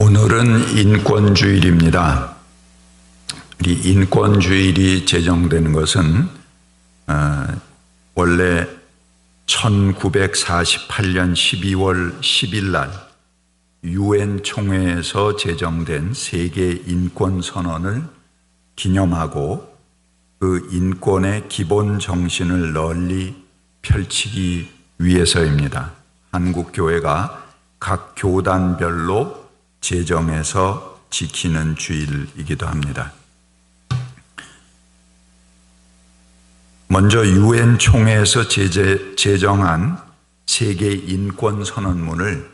오늘은 인권주일입니다. 이 인권주일이 제정된 것은 원래 1948년 12월 10일 날 UN 총회에서 제정된 세계 인권 선언을 기념하고 그 인권의 기본 정신을 널리 펼치기 위해서입니다. 한국 교회가 각 교단별로 제정해서 지키는 주일이기도 합니다. 먼저 UN 총회에서 제정한 세계 인권 선언문을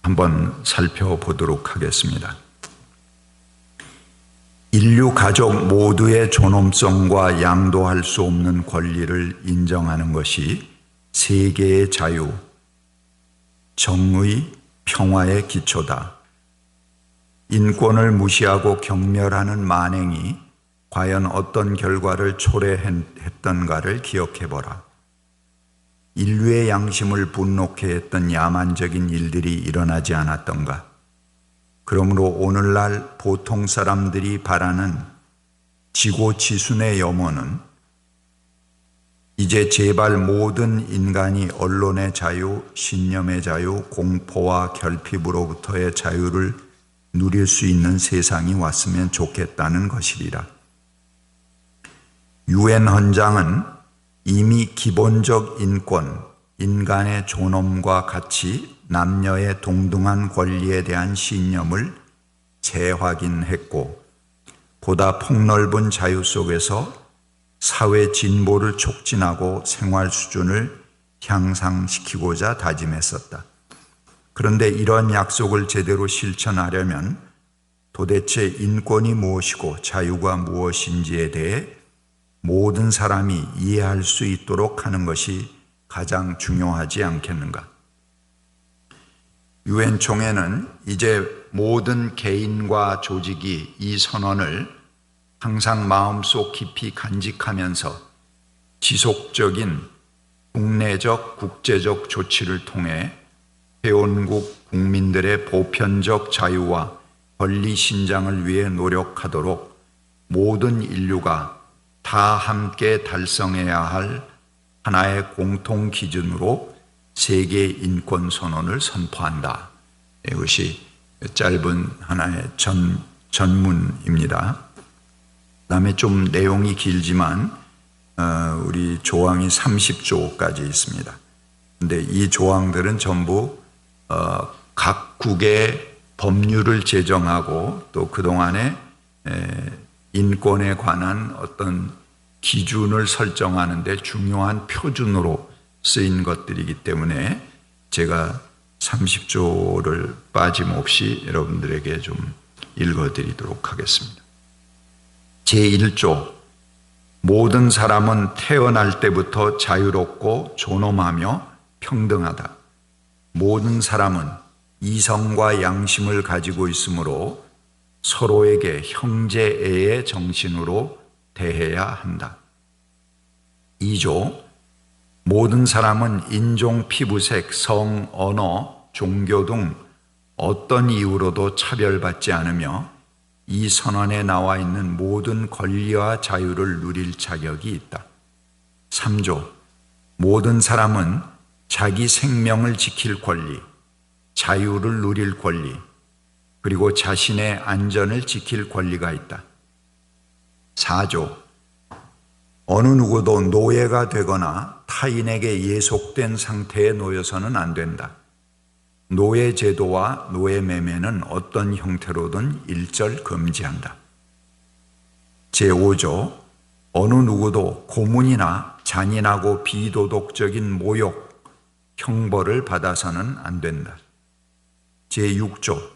한번 살펴보도록 하겠습니다. 인류 가족 모두의 존엄성과 양도할 수 없는 권리를 인정하는 것이 세계의 자유, 정의, 평화의 기초다. 인권을 무시하고 경멸하는 만행이 과연 어떤 결과를 초래했던가를 기억해보라. 인류의 양심을 분노케 했던 야만적인 일들이 일어나지 않았던가. 그러므로 오늘날 보통 사람들이 바라는 지고지순의 염원은 이제 제발 모든 인간이 언론의 자유, 신념의 자유, 공포와 결핍으로부터의 자유를 누릴 수 있는 세상이 왔으면 좋겠다는 것이리라. UN 헌장은 이미 기본적 인권, 인간의 존엄과 가치, 남녀의 동등한 권리에 대한 신념을 재확인했고 보다 폭넓은 자유 속에서 사회 진보를 촉진하고 생활 수준을 향상시키고자 다짐했었다. 그런데 이런 약속을 제대로 실천하려면 도대체 인권이 무엇이고 자유가 무엇인지에 대해 모든 사람이 이해할 수 있도록 하는 것이 가장 중요하지 않겠는가? UN 총회는 이제 모든 개인과 조직이 이 선언을 항상 마음속 깊이 간직하면서 지속적인 국내적, 국제적 조치를 통해 회원국 국민들의 보편적 자유와 권리 신장을 위해 노력하도록 모든 인류가 다 함께 달성해야 할 하나의 공통 기준으로 세계 인권 선언을 선포한다. 이것이 짧은 하나의 전문입니다. 그다음에 좀 내용이 길지만 우리 조항이 30조까지 있습니다. 그런데 이 조항들은 전부 각국의 법률을 제정하고 또 그동안에 인권에 관한 어떤 기준을 설정하는 데 중요한 표준으로 쓰인 것들이기 때문에 제가 30조를 빠짐없이 여러분들에게 좀 읽어드리도록 하겠습니다. 제1조, 모든 사람은 태어날 때부터 자유롭고 존엄하며 평등하다. 모든 사람은 이성과 양심을 가지고 있으므로 서로에게 형제애의 정신으로 대해야 한다. 2조, 모든 사람은 인종, 피부색, 성, 언어, 종교 등 어떤 이유로도 차별받지 않으며 이 선언에 나와 있는 모든 권리와 자유를 누릴 자격이 있다. 3조, 모든 사람은 자기 생명을 지킬 권리, 자유를 누릴 권리, 그리고 자신의 안전을 지킬 권리가 있다. 4조, 어느 누구도 노예가 되거나 타인에게 예속된 상태에 놓여서는 안 된다. 노예 제도와 노예 매매는 어떤 형태로든 일절 금지한다. 제5조, 어느 누구도 고문이나 잔인하고 비도덕적인 모욕, 형벌을 받아서는 안 된다. 제6조,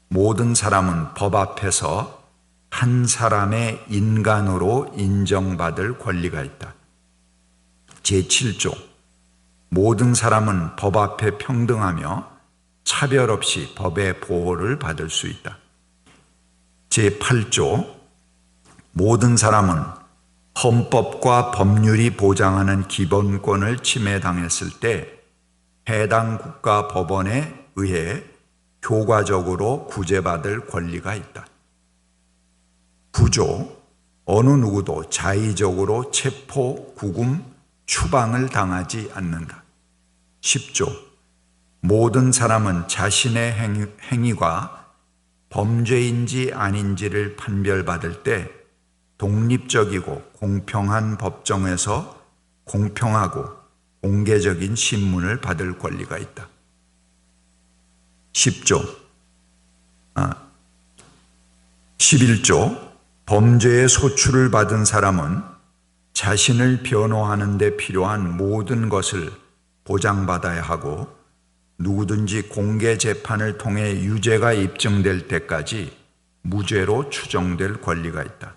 모든 사람은 법 앞에서 한 사람의 인간으로 인정받을 권리가 있다. 제7조, 모든 사람은 법 앞에 평등하며 차별 없이 법의 보호를 받을 수 있다. 제8조, 모든 사람은 헌법과 법률이 보장하는 기본권을 침해당했을 때 해당 국가 법원에 의해 교과적으로 구제받을 권리가 있다. 9조, 어느 누구도 자의적으로 체포, 구금, 추방을 당하지 않는다. 10조, 모든 사람은 자신의 행위가 범죄인지 아닌지를 판별받을 때 독립적이고 공평한 법정에서 공평하고 공개적인 신문을 받을 권리가 있다. 11조, 범죄의 소출을 받은 사람은 자신을 변호하는 데 필요한 모든 것을 보장받아야 하고 누구든지 공개 재판을 통해 유죄가 입증될 때까지 무죄로 추정될 권리가 있다.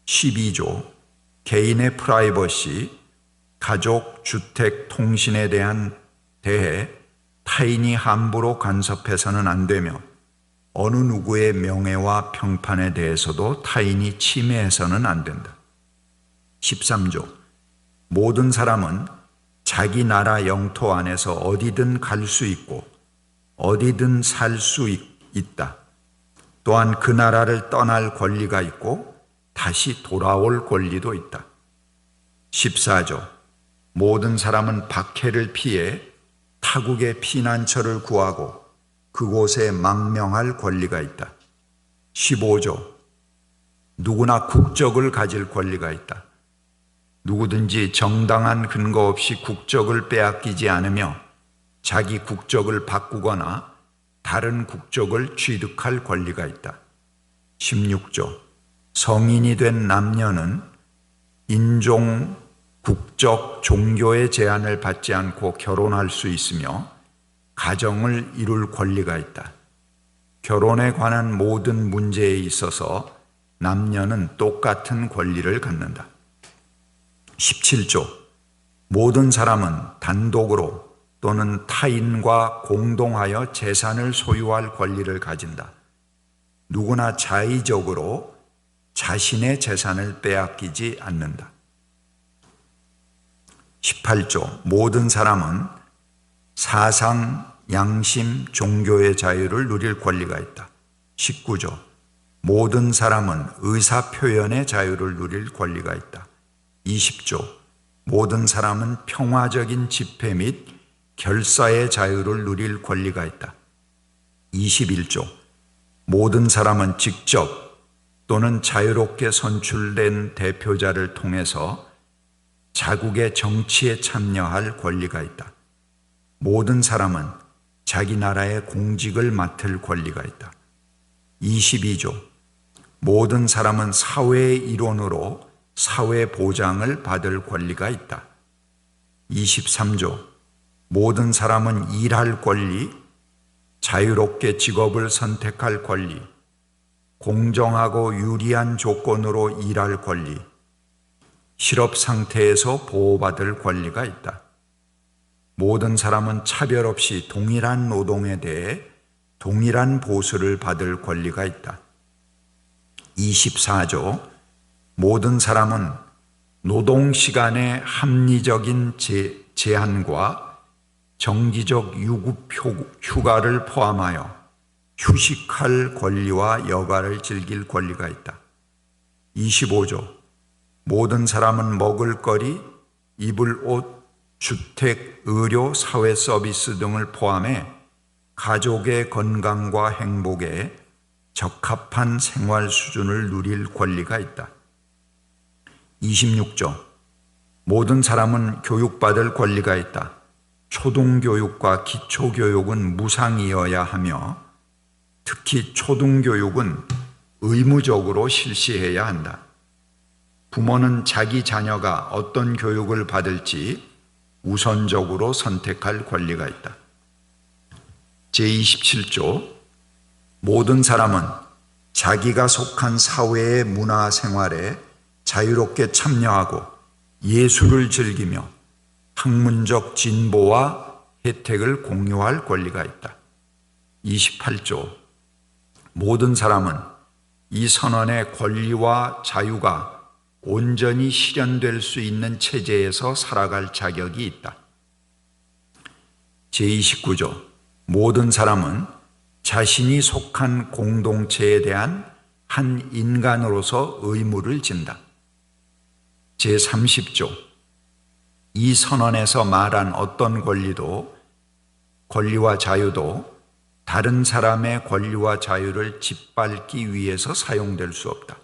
12조, 개인의 프라이버시, 가족, 주택, 통신에 대해 타인이 함부로 간섭해서는 안 되며 어느 누구의 명예와 평판에 대해서도 타인이 침해해서는 안 된다. 13조, 모든 사람은 자기 나라 영토 안에서 어디든 갈 수 있고 어디든 살 수 있다. 또한 그 나라를 떠날 권리가 있고 다시 돌아올 권리도 있다. 14조, 모든 사람은 박해를 피해 타국의 피난처를 구하고 그곳에 망명할 권리가 있다. 15조, 누구나 국적을 가질 권리가 있다. 누구든지 정당한 근거 없이 국적을 빼앗기지 않으며 자기 국적을 바꾸거나 다른 국적을 취득할 권리가 있다. 16조, 성인이 된 남녀는 인종, 국적, 종교의 제한을 받지 않고 결혼할 수 있으며 가정을 이룰 권리가 있다. 결혼에 관한 모든 문제에 있어서 남녀는 똑같은 권리를 갖는다. 17조, 모든 사람은 단독으로 또는 타인과 공동하여 재산을 소유할 권리를 가진다. 누구나 자의적으로 자신의 재산을 빼앗기지 않는다. 18조, 모든 사람은 사상, 양심, 종교의 자유를 누릴 권리가 있다. 19조, 모든 사람은 의사 표현의 자유를 누릴 권리가 있다. 20조, 모든 사람은 평화적인 집회 및 결사의 자유를 누릴 권리가 있다. 21조, 모든 사람은 직접 또는 자유롭게 선출된 대표자를 통해서 자국의 정치에 참여할 권리가 있다. 모든 사람은 자기 나라의 공직을 맡을 권리가 있다. 22조, 모든 사람은 사회의 일원으로 사회 보장을 받을 권리가 있다. 23조, 모든 사람은 일할 권리, 자유롭게 직업을 선택할 권리, 공정하고 유리한 조건으로 일할 권리, 실업 상태에서 보호받을 권리가 있다. 모든 사람은 차별 없이 동일한 노동에 대해 동일한 보수를 받을 권리가 있다. 24조, 모든 사람은 노동 시간의 합리적인 제한과 정기적 유급 휴가를 포함하여 휴식할 권리와 여가를 즐길 권리가 있다. 25조, 모든 사람은 먹을 거리, 입을 옷, 주택, 의료, 사회 서비스 등을 포함해 가족의 건강과 행복에 적합한 생활 수준을 누릴 권리가 있다. 26조, 모든 사람은 교육받을 권리가 있다. 초등교육과 기초교육은 무상이어야 하며 특히 초등교육은 의무적으로 실시해야 한다. 부모는 자기 자녀가 어떤 교육을 받을지 우선적으로 선택할 권리가 있다. 제27조, 모든 사람은 자기가 속한 사회의 문화 생활에 자유롭게 참여하고 예술을 즐기며 학문적 진보와 혜택을 공유할 권리가 있다. 28조, 모든 사람은 이 선언의 권리와 자유가 온전히 실현될 수 있는 체제에서 살아갈 자격이 있다. 제29조, 모든 사람은 자신이 속한 공동체에 대한 한 인간으로서 의무를 진다. 제30조 이 선언에서 말한 어떤 권리와 자유도 다른 사람의 권리와 자유를 짓밟기 위해서 사용될 수 없다.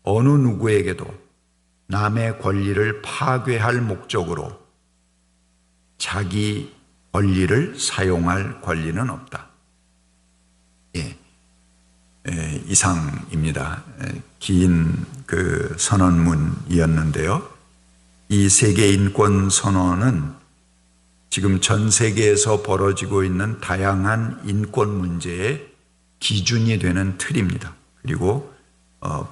어느 누구에게도 남의 권리를 파괴할 목적으로 자기 권리를 사용할 권리는 없다. 이상입니다. 긴 그 선언문이었는데요. 이 세계 인권 선언은 지금 전 세계에서 벌어지고 있는 다양한 인권 문제의 기준이 되는 틀입니다. 그리고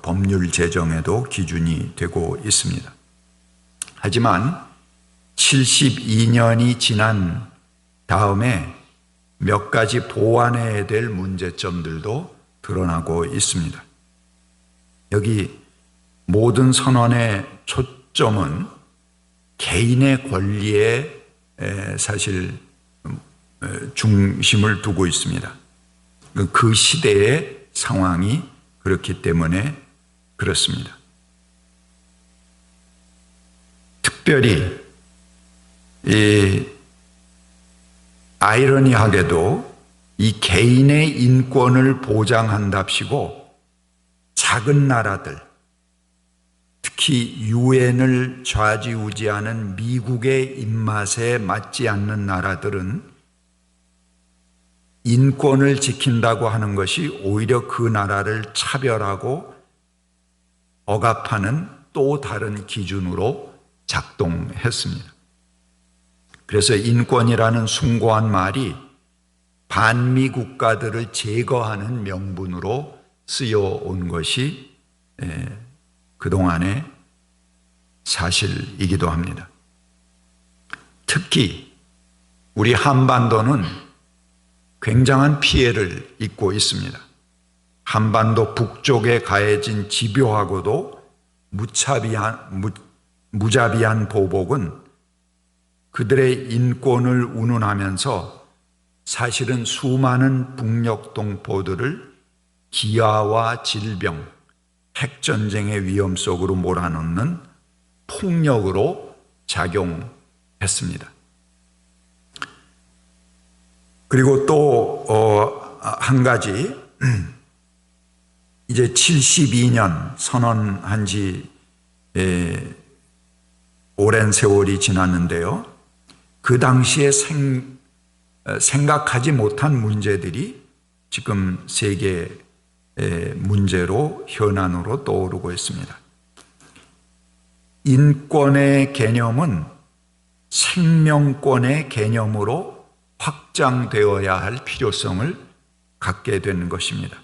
법률 제정에도 기준이 되고 있습니다. 하지만 72년이 지난 다음에 몇 가지 보완해야 될 문제점들도 드러나고 있습니다. 여기 모든 선언의 초점은 개인의 권리에 사실 중심을 두고 있습니다. 그 시대의 상황이 그렇기 때문에 그렇습니다. 특별히 아이러니하게도 이 개인의 인권을 보장한답시고 작은 나라들, 특히 유엔을 좌지우지하는 미국의 입맛에 맞지 않는 나라들은 인권을 지킨다고 하는 것이 오히려 그 나라를 차별하고 억압하는 또 다른 기준으로 작동했습니다. 그래서 인권이라는 숭고한 말이 반미 국가들을 제거하는 명분으로 쓰여온 것이 그동안의 사실이기도 합니다. 특히 우리 한반도는 굉장한 피해를 입고 있습니다. 한반도 북쪽에 가해진 집요하고도 무자비한 보복은 그들의 인권을 운운하면서 사실은 수많은 북녘 동포들을 기아와 질병, 핵전쟁의 위험 속으로 몰아넣는 폭력으로 작용했습니다. 그리고 또 한 가지, 이제 72년 선언한 지 오랜 세월이 지났는데요. 그 당시에 생각하지 못한 문제들이 지금 세계 문제로 현안으로 떠오르고 있습니다. 인권의 개념은 생명권의 개념으로 확장되어야 할 필요성을 갖게 되는 것입니다.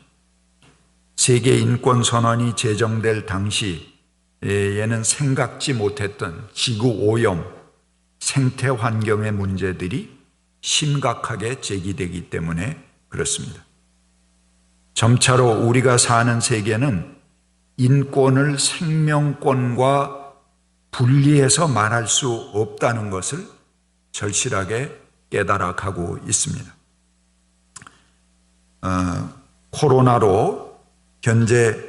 세계 인권 선언이 제정될 당시에는 생각지 못했던 지구 오염, 생태 환경의 문제들이 심각하게 제기되기 때문에 그렇습니다. 점차로 우리가 사는 세계는 인권을 생명권과 분리해서 말할 수 없다는 것을 절실하게 깨달아가고 있습니다. 코로나로 현재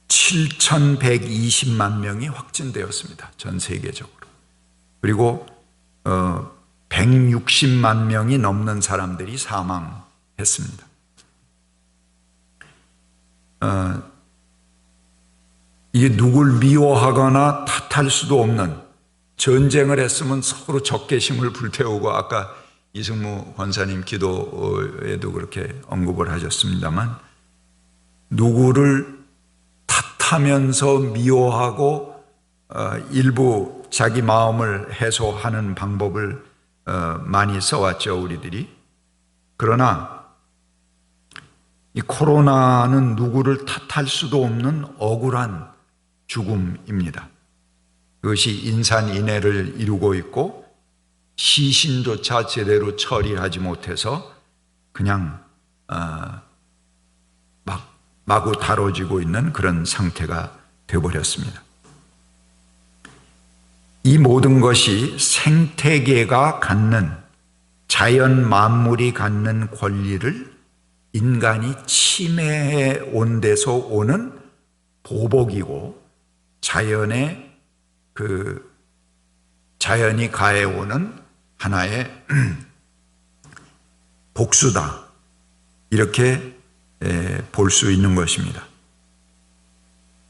7,120만 명이 확진되었습니다. 전 세계적으로. 그리고 160만 명이 넘는 사람들이 사망했습니다. 이게 누굴 미워하거나 탓할 수도 없는, 전쟁을 했으면 서로 적개심을 불태우고, 아까 이승무 권사님 기도에도 그렇게 언급을 하셨습니다만, 누구를 탓하면서 미워하고 일부 자기 마음을 해소하는 방법을 많이 써왔죠, 우리들이. 그러나 이 코로나는 누구를 탓할 수도 없는 억울한 죽음입니다. 그것이 인산인해를 이루고 있고 시신조차 제대로 처리하지 못해서 그냥 마구 다뤄지고 있는 그런 상태가 되어버렸습니다. 이 모든 것이 생태계가 갖는 자연 만물이 갖는 권리를 인간이 침해해 온 데서 오는 보복이고 자연이 가해오는 하나의 복수다, 이렇게 볼 수 있는 것입니다.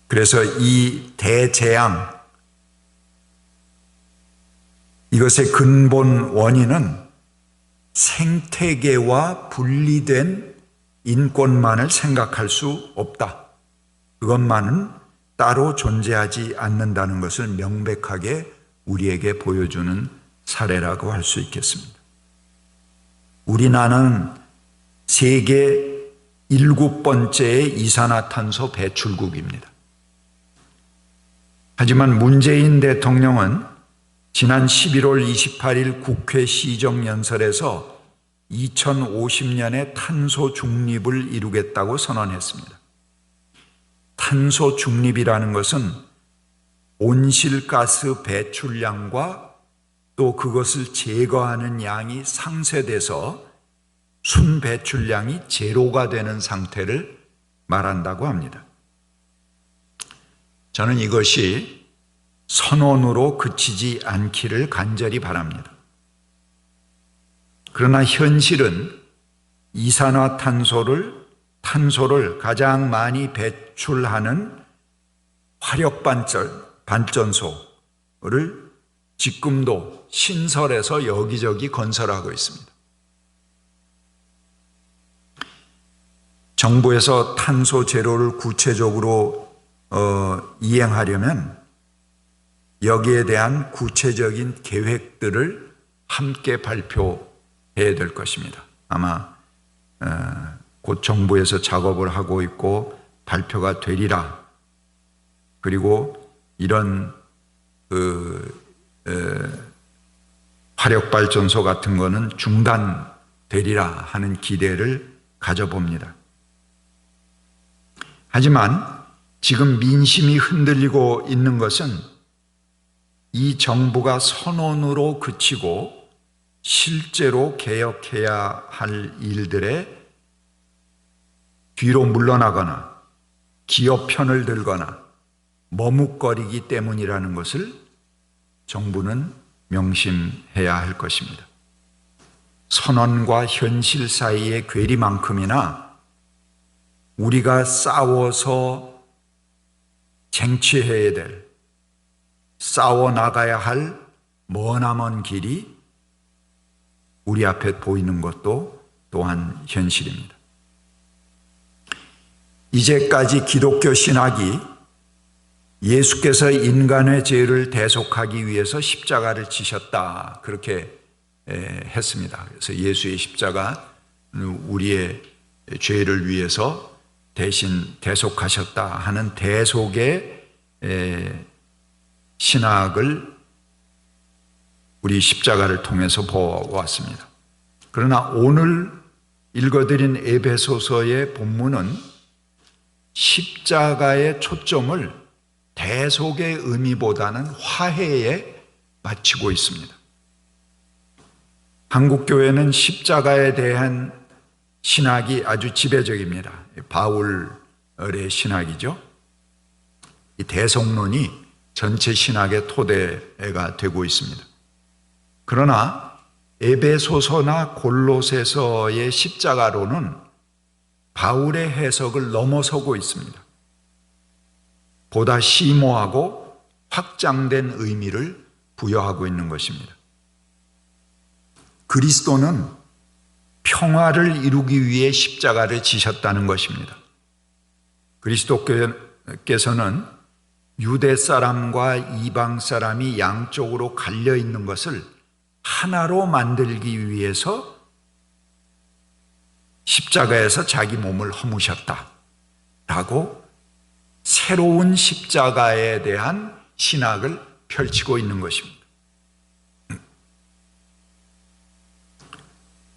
그래서 이 대재앙, 이것의 근본 원인은 생태계와 분리된 인권만을 생각할 수 없다, 그것만은 따로 존재하지 않는다는 것을 명백하게 우리에게 보여주는 사례라고 할 수 있겠습니다. 우리나라는 세계 7번째의 이산화탄소 배출국입니다. 하지만 문재인 대통령은 지난 11월 28일 국회 시정연설에서 2050년에 탄소 중립을 이루겠다고 선언했습니다. 탄소 중립이라는 것은 온실가스 배출량과 또 그것을 제거하는 양이 상쇄돼서 순 배출량이 제로가 되는 상태를 말한다고 합니다. 저는 이것이 선언으로 그치지 않기를 간절히 바랍니다. 그러나 현실은 이산화탄소를 가장 많이 배출하는 화력발전소를 지금도 신설해서 여기저기 건설하고 있습니다. 정부에서 탄소 제로를 구체적으로 이행하려면 여기에 대한 구체적인 계획들을 함께 발표해야 될 것입니다. 아마 곧 정부에서 작업을 하고 있고 발표가 되리라. 그리고 이런 화력발전소 같은 거는 중단되리라 하는 기대를 가져봅니다. 하지만 지금 민심이 흔들리고 있는 것은 이 정부가 선언으로 그치고 실제로 개혁해야 할 일들에 뒤로 물러나거나 기업 편을 들거나 머뭇거리기 때문이라는 것을 정부는 명심해야 할 것입니다. 선언과 현실 사이의 괴리만큼이나 우리가 싸워서 쟁취해야 될, 싸워 나가야 할 머나먼 길이 우리 앞에 보이는 것도 또한 현실입니다. 이제까지 기독교 신학이 예수께서 인간의 죄를 대속하기 위해서 십자가를 지셨다, 그렇게 했습니다. 그래서 예수의 십자가 우리의 죄를 위해서 대신 대속하셨다 하는 대속의 신학을 우리 십자가를 통해서 보았습니다. 그러나 오늘 읽어드린 에베소서의 본문은 십자가의 초점을 대속의 의미보다는 화해에 맞추고 있습니다. 한국교회는 십자가에 대한 신학이 아주 지배적입니다. 바울의 신학이죠. 이 대속론이 전체 신학의 토대가 되고 있습니다. 그러나 에베소서나 골로새서의 십자가론은 바울의 해석을 넘어서고 있습니다. 보다 심오하고 확장된 의미를 부여하고 있는 것입니다. 그리스도는 평화를 이루기 위해 십자가를 지셨다는 것입니다. 그리스도께서는 유대 사람과 이방 사람이 양쪽으로 갈려 있는 것을 하나로 만들기 위해서 십자가에서 자기 몸을 허무셨다라고 새로운 십자가에 대한 신학을 펼치고 있는 것입니다.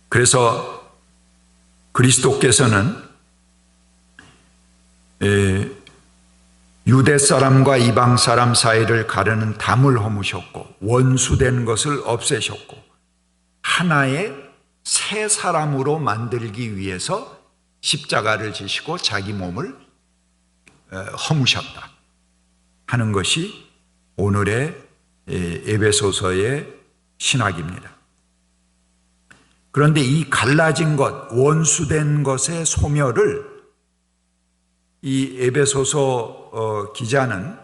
그래서 그리스도께서는 유대 사람과 이방 사람 사이를 가르는 담을 허무셨고 원수된 것을 없애셨고 하나의 새 사람으로 만들기 위해서 십자가를 지시고 자기 몸을 허무셨다 하는 것이 오늘의 에베소서의 신학입니다. 그런데 이 갈라진 것, 원수된 것의 소멸을 이 에베소서 기자는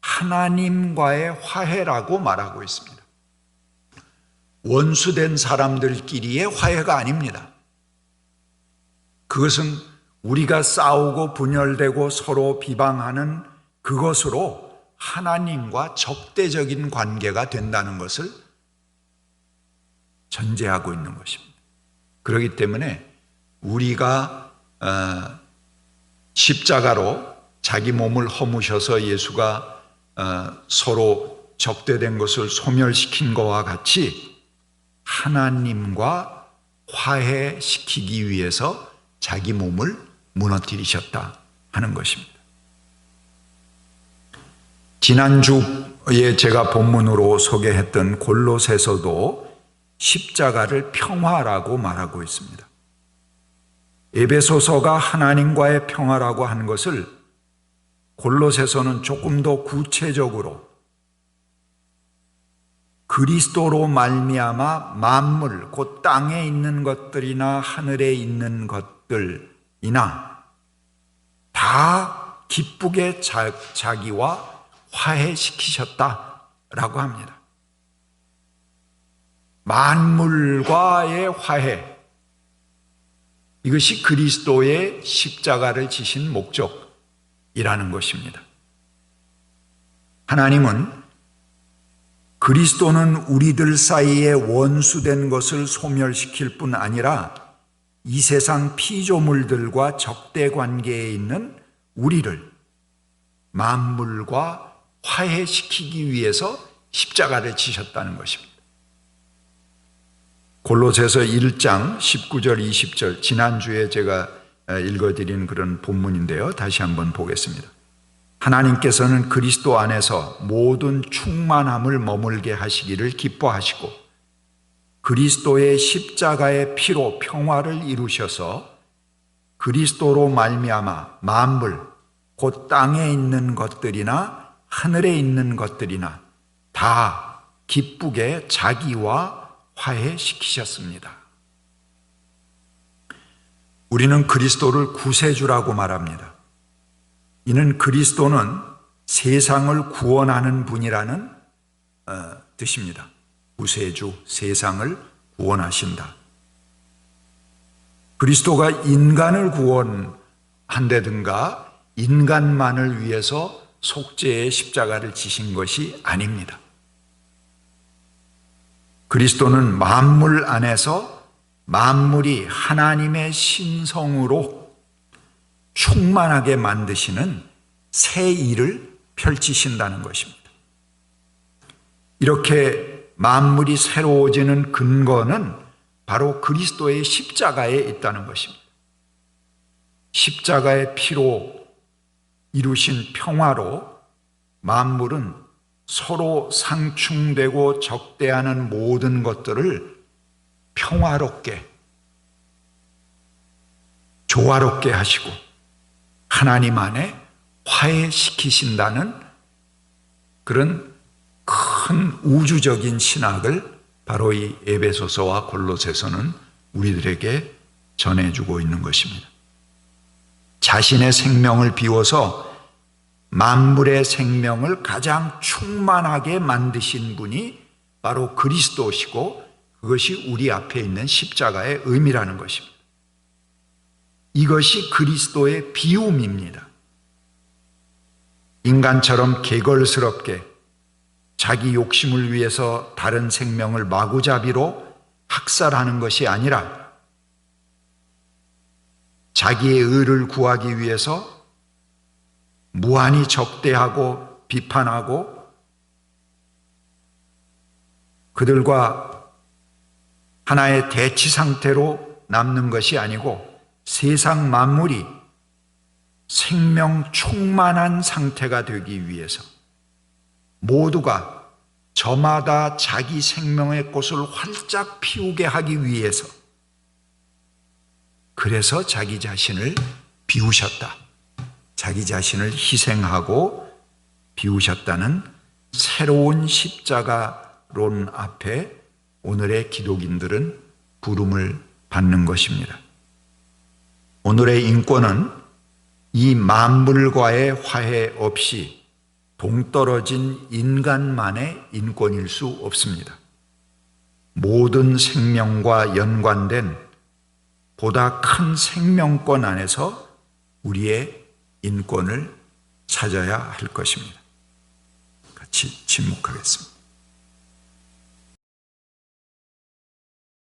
하나님과의 화해라고 말하고 있습니다. 원수된 사람들끼리의 화해가 아닙니다. 그것은 우리가 싸우고 분열되고 서로 비방하는 그것으로 하나님과 적대적인 관계가 된다는 것을 전제하고 있는 것입니다. 그렇기 때문에 우리가 십자가로 자기 몸을 허무셔서 예수가 서로 적대된 것을 소멸시킨 것과 같이 하나님과 화해시키기 위해서 자기 몸을 무너뜨리셨다 하는 것입니다. 지난주에 제가 본문으로 소개했던 골로새서도 십자가를 평화라고 말하고 있습니다. 에베소서가 하나님과의 평화라고 하는 것을 골로새서는 조금 더 구체적으로 그리스도로 말미암아 만물, 곧 땅에 있는 것들이나 하늘에 있는 것들이나 다 기쁘게 자기와 화해시키셨다라고 합니다. 만물과의 화해, 이것이 그리스도의 십자가를 지신 목적이라는 것입니다. 하나님은 그리스도는 우리들 사이에 원수된 것을 소멸시킬 뿐 아니라 이 세상 피조물들과 적대 관계에 있는 우리를 만물과 화해시키기 위해서 십자가를 지셨다는 것입니다. 골로새서 1장 19절 20절, 지난주에 제가 읽어드린 그런 본문인데요. 다시 한번 보겠습니다. 하나님께서는 그리스도 안에서 모든 충만함을 머물게 하시기를 기뻐하시고 그리스도의 십자가의 피로 평화를 이루셔서 그리스도로 말미암아 만물, 곧 땅에 있는 것들이나 하늘에 있는 것들이나 다 기쁘게 자기와 화해시키셨습니다. 우리는 그리스도를 구세주라고 말합니다. 이는 그리스도는 세상을 구원하는 분이라는 뜻입니다. 구세주, 세상을 구원하신다. 그리스도가 인간을 구원한다든가 인간만을 위해서 속죄의 십자가를 지신 것이 아닙니다. 그리스도는 만물 안에서 만물이 하나님의 신성으로 충만하게 만드시는 새 일을 펼치신다는 것입니다. 이렇게 만물이 새로워지는 근거는 바로 그리스도의 십자가에 있다는 것입니다. 십자가의 피로 이루신 평화로 만물은 서로 상충되고 적대하는 모든 것들을 평화롭게, 조화롭게 하시고 하나님 안에 화해시키신다는 그런 큰 우주적인 신학을 바로 이 에베소서와 골로새서는 우리들에게 전해주고 있는 것입니다. 자신의 생명을 비워서 만물의 생명을 가장 충만하게 만드신 분이 바로 그리스도시고 그것이 우리 앞에 있는 십자가의 의미라는 것입니다. 이것이 그리스도의 비움입니다. 인간처럼 개걸스럽게 자기 욕심을 위해서 다른 생명을 마구잡이로 학살하는 것이 아니라 자기의 의를 구하기 위해서 무한히 적대하고 비판하고 그들과 하나의 대치 상태로 남는 것이 아니고 세상 만물이 생명 충만한 상태가 되기 위해서 모두가 저마다 자기 생명의 꽃을 활짝 피우게 하기 위해서, 그래서 자기 자신을 비우셨다. 자기 자신을 희생하고 비우셨다는 새로운 십자가론 앞에 오늘의 기독인들은 부름을 받는 것입니다. 오늘의 인권은 이 만물과의 화해 없이 동떨어진 인간만의 인권일 수 없습니다. 모든 생명과 연관된 보다 큰 생명권 안에서 우리의 인권을 찾아야 할 것입니다. 같이 침묵하겠습니다.